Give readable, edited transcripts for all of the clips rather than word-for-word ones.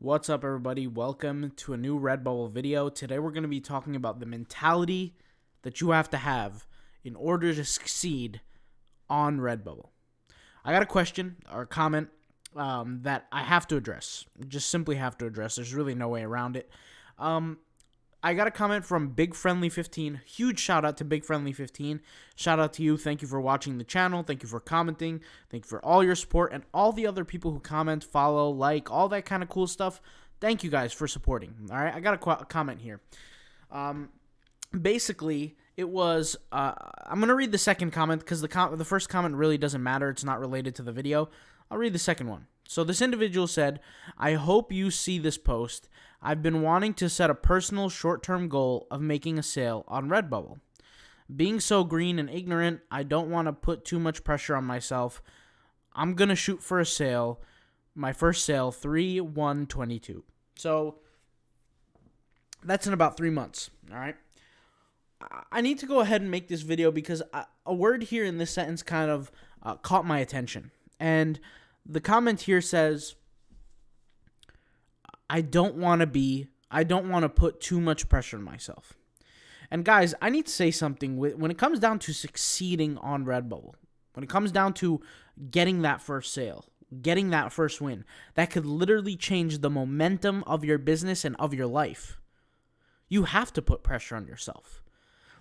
What's up, everybody? Welcome to a new Redbubble video. Today we're going to be talking about the mentality that you have to have in order to succeed on Redbubble. I got a question or a comment that I have to address. Just simply have to address. There's really no way around it. I got a comment from BigFriendly15. Huge shout out to BigFriendly15. Shout out to you. Thank you for watching the channel. Thank you for commenting. Thank you for all your support and all the other people who comment, follow, like, all that kind of cool stuff. Thank you guys for supporting. All right, I got a comment here. Basically, it was I'm gonna read the second comment because the first comment really doesn't matter. It's not related to the video. I'll read the second one. So this individual said, "I hope you see this post. I've been wanting to set a personal short-term goal of making a sale on Redbubble. Being so green and ignorant, I don't want to put too much pressure on myself. I'm going to shoot for a sale, my first sale, 3/1/22. So that's in about 3 months, all right? I need to go ahead and make this video because a word here in this sentence kind of caught my attention. And the comment here says, I don't want to put too much pressure on myself. And guys, I need to say something. When it comes down to succeeding on Redbubble, when it comes down to getting that first sale, getting that first win, that could literally change the momentum of your business and of your life. You have to put pressure on yourself.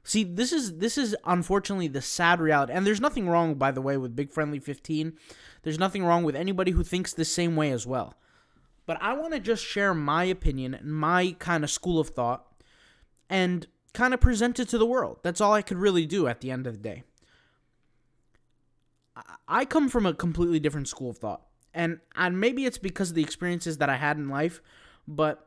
See, this is unfortunately the sad reality. And there's nothing wrong, by the way, with BigFriendly15. There's nothing wrong with anybody who thinks the same way as well. But I want to just share my opinion, my kind of school of thought, and kind of present it to the world. That's all I could really do at the end of the day. I come from a completely different school of thought. And maybe it's because of the experiences that I had in life, but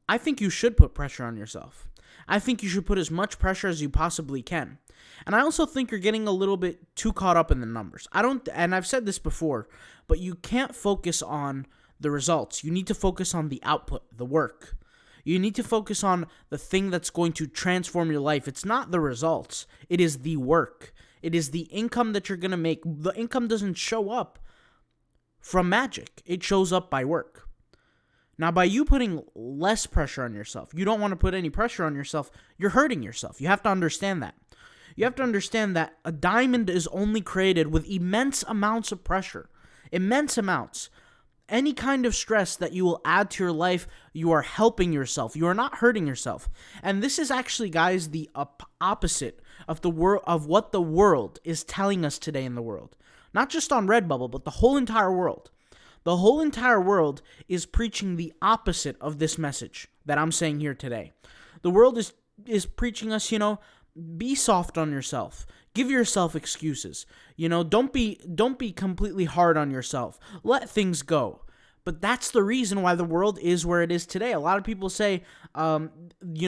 I think you should put pressure on yourself. I think you should put as much pressure as you possibly can. And I also think you're getting a little bit too caught up in the numbers. And I've said this before, but you can't focus on the results. You need to focus on the output, the work. You need to focus on the thing that's going to transform your life. It's not the results. It is the work. It is the income that you're going to make. The income doesn't show up from magic. It shows up by work. Now, by you putting less pressure on yourself, you don't want to put any pressure on yourself, you're hurting yourself. You have to understand that. You have to understand that a diamond is only created with immense amounts of pressure. Immense amounts. Any kind of stress that you will add to your life, you are helping yourself. You are not hurting yourself. And this is actually, guys, the opposite of what the world is telling us today in the world. Not just on Redbubble, but the whole entire world. The whole entire world is preaching the opposite of this message that I'm saying here today. The world is preaching us, be soft on yourself. Give yourself excuses. Don't be completely hard on yourself. Let things go. But that's the reason why the world is where it is today. A lot of people say, this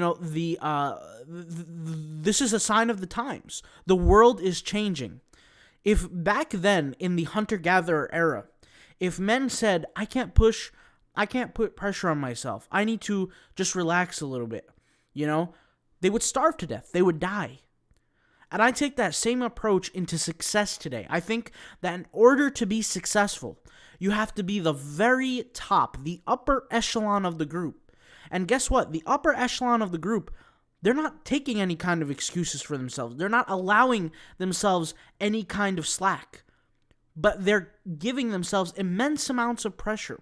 is a sign of the times. The world is changing. If back then in the hunter-gatherer era, if men said, I can't put pressure on myself. I need to just relax a little bit. They would starve to death. They would die. And I take that same approach into success today. I think that in order to be successful, you have to be the very top, the upper echelon of the group. And guess what? The upper echelon of the group, they're not taking any kind of excuses for themselves. They're not allowing themselves any kind of slack. But they're giving themselves immense amounts of pressure.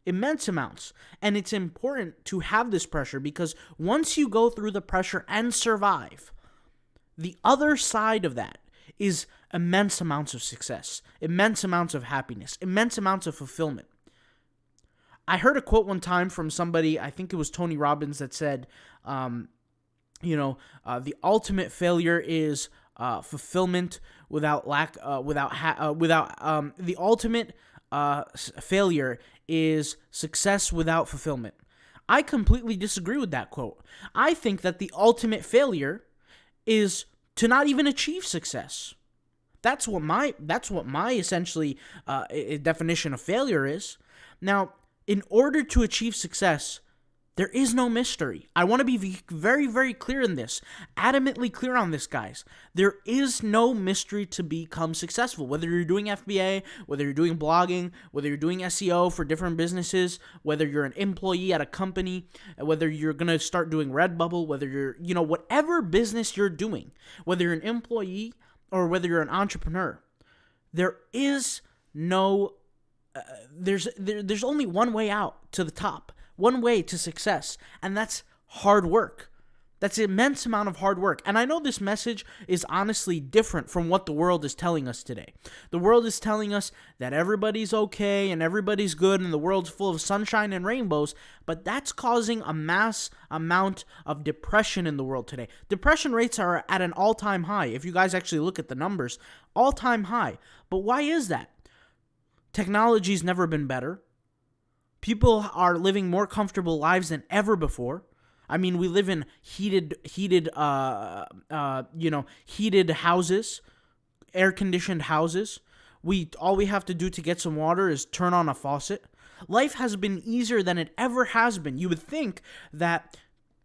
Immense amounts. And it's important to have this pressure because once you go through the pressure and survive, the other side of that is immense amounts of success, immense amounts of happiness, immense amounts of fulfillment. I heard a quote one time from somebody, I think it was Tony Robbins, that said, the ultimate failure is fulfillment without the ultimate failure is success without fulfillment. I completely disagree with that quote. I think that the ultimate failure is to not even achieve success. That's what my essentially definition of failure is. Now, in order to achieve success, There is no mystery. I want to be very, very clear in this. Adamantly clear on this, guys. There is no mystery to become successful. Whether you're doing FBA, whether you're doing blogging, whether you're doing SEO for different businesses, whether you're an employee at a company, whether you're going to start doing Redbubble, whether you're, whatever business you're doing, whether you're an employee or whether you're an entrepreneur, there is no, there's only one way out to the top. One way to success, and that's hard work. That's an immense amount of hard work. And I know this message is honestly different from what the world is telling us today. The world is telling us that everybody's okay and everybody's good and the world's full of sunshine and rainbows, but that's causing a mass amount of depression in the world today. Depression rates are at an all-time high. If you guys actually look at the numbers, all-time high. But why is that? Technology's never been better. People are living more comfortable lives than ever before. I mean, we live in heated houses, air-conditioned houses. All we have to do to get some water is turn on a faucet. Life has been easier than it ever has been. You would think that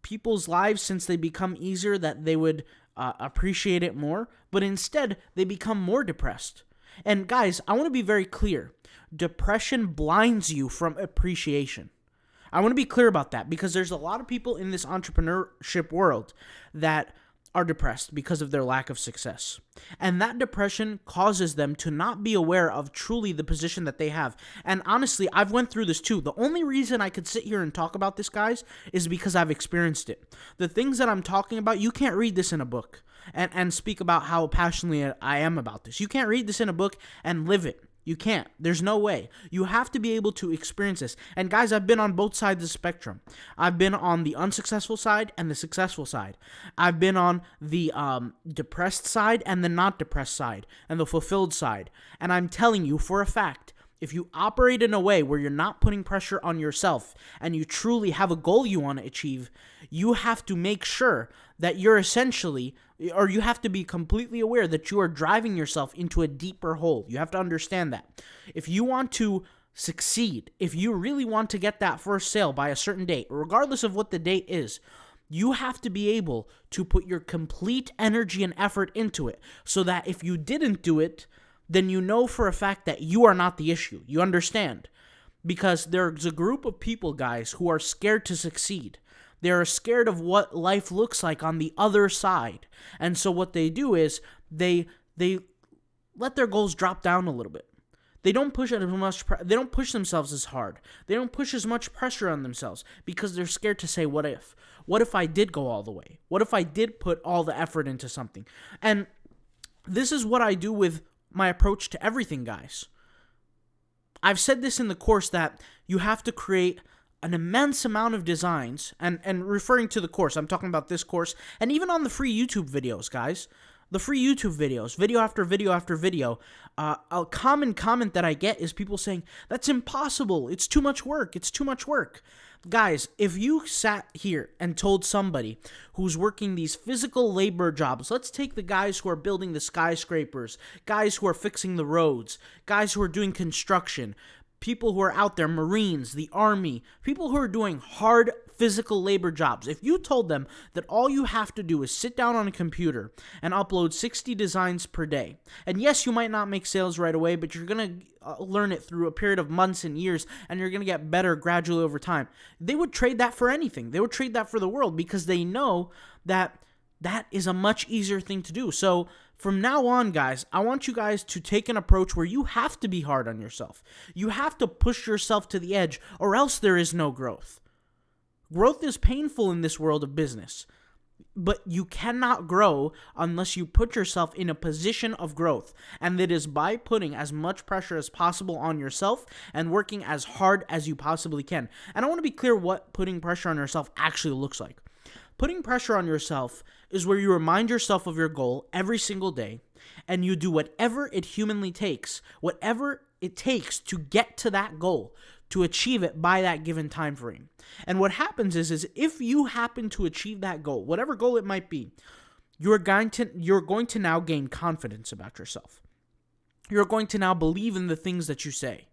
people's lives, since they become easier, that they would appreciate it more, but instead they become more depressed. And guys, I want to be very clear. Depression blinds you from appreciation. I want to be clear about that because there's a lot of people in this entrepreneurship world that are depressed because of their lack of success. And that depression causes them to not be aware of truly the position that they have. And honestly, I've went through this too. The only reason I could sit here and talk about this, guys, is because I've experienced it. The things that I'm talking about, you can't read this in a book and speak about how passionately I am about this. You can't read this in a book and live it. You can't. There's no way. You have to be able to experience this. And guys, I've been on both sides of the spectrum. I've been on the unsuccessful side and the successful side. I've been on the depressed side and the not depressed side and the fulfilled side. And I'm telling you for a fact, if you operate in a way where you're not putting pressure on yourself and you truly have a goal you want to achieve, you have to make sure that you're essentially, or you have to be completely aware that you are driving yourself into a deeper hole. You have to understand that. If you want to succeed, if you really want to get that first sale by a certain date, regardless of what the date is, you have to be able to put your complete energy and effort into it so that if you didn't do it, then you know for a fact that you are not the issue. You understand? Because there's a group of people, guys, who are scared to succeed. They are scared of what life looks like on the other side. And so what they do is they let their goals drop down a little bit. They don't push it as much. They don't push themselves as hard. They don't push as much pressure on themselves because they're scared to say, what if? What if I did go all the way? What if I did put all the effort into something? And this is what I do with my approach to everything, guys. I've said this in the course that you have to create an immense amount of designs, and referring to the course, I'm talking about this course, and even on the free YouTube videos, guys. The free YouTube videos, video after video after video, a common comment that I get is people saying, that's impossible, it's too much work, it's too much work. Guys, if you sat here and told somebody who's working these physical labor jobs, let's take the guys who are building the skyscrapers, guys who are fixing the roads, guys who are doing construction, people who are out there, Marines, the Army, people who are doing hard physical labor jobs. If you told them that all you have to do is sit down on a computer and upload 60 designs per day, and yes, you might not make sales right away, but you're going to learn it through a period of months and years, and you're going to get better gradually over time, they would trade that for anything. They would trade that for the world because they know that that is a much easier thing to do. So from now on, guys, I want you guys to take an approach where you have to be hard on yourself. You have to push yourself to the edge, or else there is no growth. Growth is painful in this world of business, but you cannot grow unless you put yourself in a position of growth, and that is by putting as much pressure as possible on yourself and working as hard as you possibly can. And I want to be clear what putting pressure on yourself actually looks like. Putting pressure on yourself is where you remind yourself of your goal every single day, and you do whatever it humanly takes, whatever it takes to get to that goal, to achieve it by that given time frame. And what happens is if you happen to achieve that goal, whatever goal it might be, you're going to now gain confidence about yourself. You're going to now believe in the things that you say.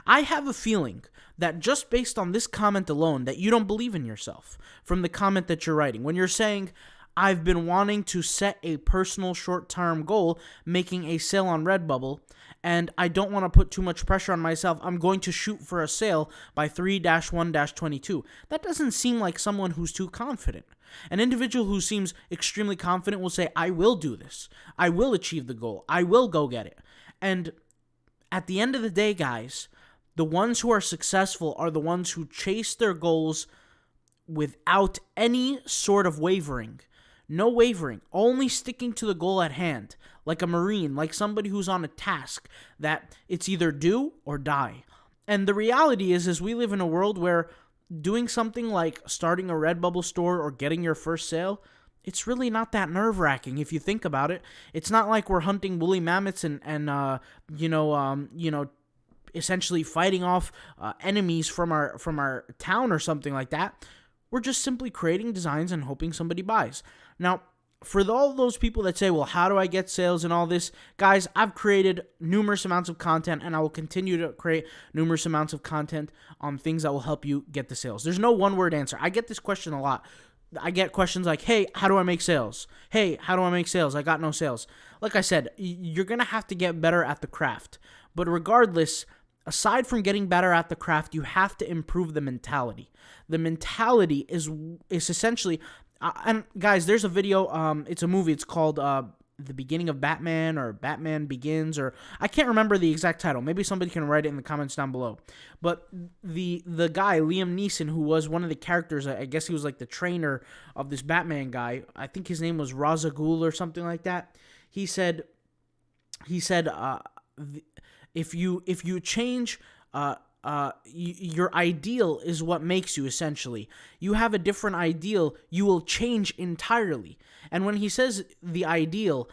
I have a feeling that just based on this comment alone that you don't believe in yourself from the comment that you're writing. When you're saying, I've been wanting to set a personal short-term goal, making a sale on Redbubble, and I don't want to put too much pressure on myself. I'm going to shoot for a sale by 3-1-22. That doesn't seem like someone who's too confident. An individual who seems extremely confident will say, I will do this. I will achieve the goal. I will go get it. And at the end of the day, guys, the ones who are successful are the ones who chase their goals without any sort of wavering. No wavering, only sticking to the goal at hand, like a Marine, like somebody who's on a task that it's either do or die. And the reality is we live in a world where doing something like starting a Redbubble store or getting your first sale, it's really not that nerve-wracking if you think about it. It's not like we're hunting woolly mammoths and essentially fighting off enemies from our town or something like that. We're just simply creating designs and hoping somebody buys. Now, for all those people that say, well, how do I get sales and all this? Guys, I've created numerous amounts of content, and I will continue to create numerous amounts of content on things that will help you get the sales. There's no one-word answer. I get this question a lot. I get questions like, hey, how do I make sales? Hey, how do I make sales? I got no sales. Like I said, you're going to have to get better at the craft. But regardless, aside from getting better at the craft, you have to improve the mentality. The mentality is essentially, and guys, there's a video, it's a movie, it's called The Beginning of Batman or Batman Begins, or I can't remember the exact title. Maybe somebody can write it in the comments down below. But the guy, Liam Neeson, who was one of the characters, I guess he was like the trainer of this Batman guy, I think his name was Ra's al Ghul or something like that. He said, if you change, your ideal is what makes you, essentially. You have a different ideal, you will change entirely. And when he says the ideal,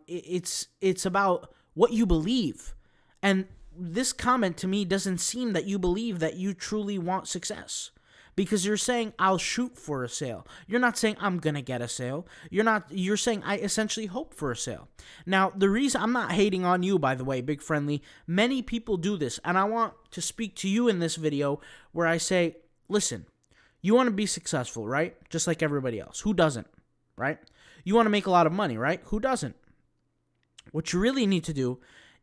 it's about what you believe. And this comment to me doesn't seem that you believe that you truly want success. Because you're saying, I'll shoot for a sale. You're not saying, I'm going to get a sale. You're saying, I essentially hope for a sale. Now, the reason, I'm not hating on you, by the way, Big Friendly. Many people do this, and I want to speak to you in this video where I say, listen, you want to be successful, right? Just like everybody else. Who doesn't, right? You want to make a lot of money, right? Who doesn't? What you really need to do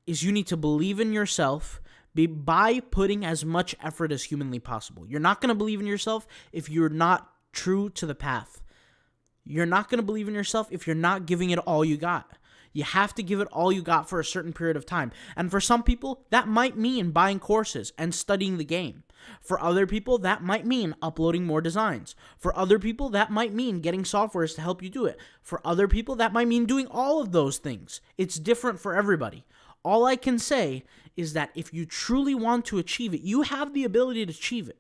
is you need to believe in yourself by putting as much effort as humanly possible. You're not going to believe in yourself if you're not true to the path. You're not going to believe in yourself if you're not giving it all you got. You have to give it all you got for a certain period of time. And for some people, that might mean buying courses and studying the game. For other people, that might mean uploading more designs. For other people, that might mean getting softwares to help you do it. For other people, that might mean doing all of those things. It's different for everybody. All I can say is that if you truly want to achieve it, you have the ability to achieve it.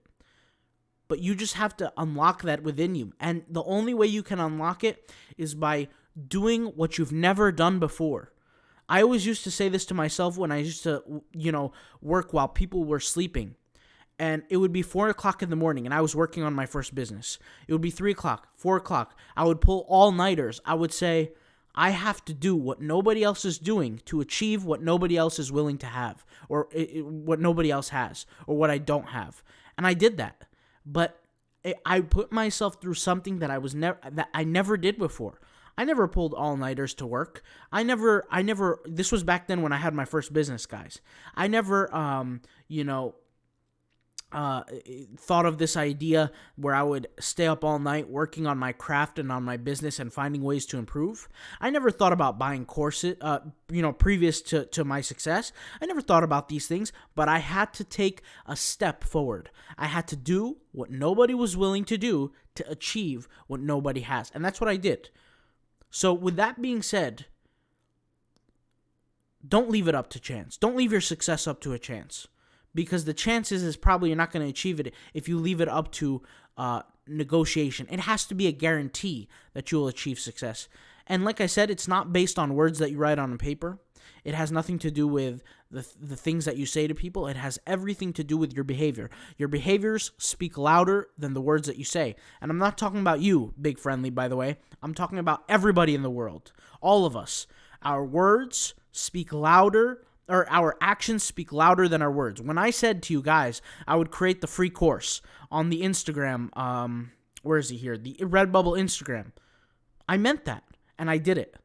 But you just have to unlock that within you. And the only way you can unlock it is by doing what you've never done before. I always used to say this to myself when I used to, work while people were sleeping. And it would be 4 o'clock in the morning, and I was working on my first business. It would be 3 o'clock, 4 o'clock. I would pull all-nighters. I would say, I have to do what nobody else is doing to achieve what nobody else is willing to have, or what nobody else has, or what I don't have. And I did that. But I put myself through something that I never did before. I never pulled all-nighters to work. This was back then when I had my first business, guys. I never, thought of this idea where I would stay up all night working on my craft and on my business and finding ways to improve. I never thought about buying courses, previous to my success. I never thought about these things, but I had to take a step forward. I had to do what nobody was willing to do to achieve what nobody has. And that's what I did. So with that being said, don't leave it up to chance. Don't leave your success up to a chance. Because the chances is probably you're not going to achieve it if you leave it up to negotiation. It has to be a guarantee that you will achieve success. And like I said, it's not based on words that you write on a paper. It has nothing to do with the things that you say to people. It has everything to do with your behavior. Your behaviors speak louder than the words that you say. And I'm not talking about you, Big Friendly, by the way. I'm talking about everybody in the world. All of us. Our words speak louder our actions speak louder than our words. When I said to you guys, I would create the free course on the Instagram, where is he here? The Redbubble Instagram. I meant that, and I did it.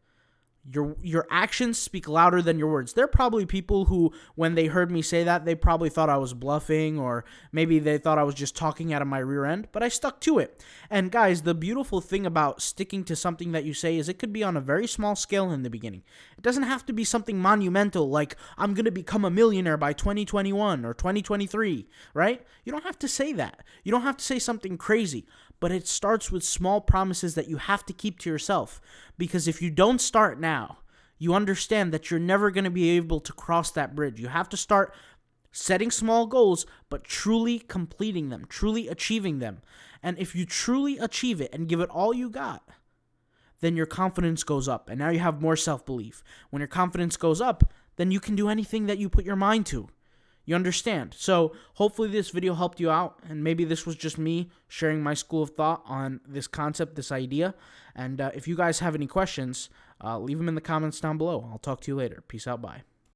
Your actions speak louder than your words. There are probably people who, when they heard me say that, they probably thought I was bluffing, or maybe they thought I was just talking out of my rear end, but I stuck to it. And guys, the beautiful thing about sticking to something that you say is it could be on a very small scale in the beginning. It doesn't have to be something monumental like, I'm going to become a millionaire by 2021 or 2023, right? You don't have to say that. You don't have to say something crazy. But it starts with small promises that you have to keep to yourself. Because if you don't start now, you understand that you're never going to be able to cross that bridge. You have to start setting small goals, but truly completing them, truly achieving them. And if you truly achieve it and give it all you got, then your confidence goes up. And now you have more self-belief. When your confidence goes up, then you can do anything that you put your mind to. You understand? So hopefully this video helped you out, and maybe this was just me sharing my school of thought on this concept, this idea. And if you guys have any questions, leave them in the comments down below. I'll talk to you later. Peace out. Bye.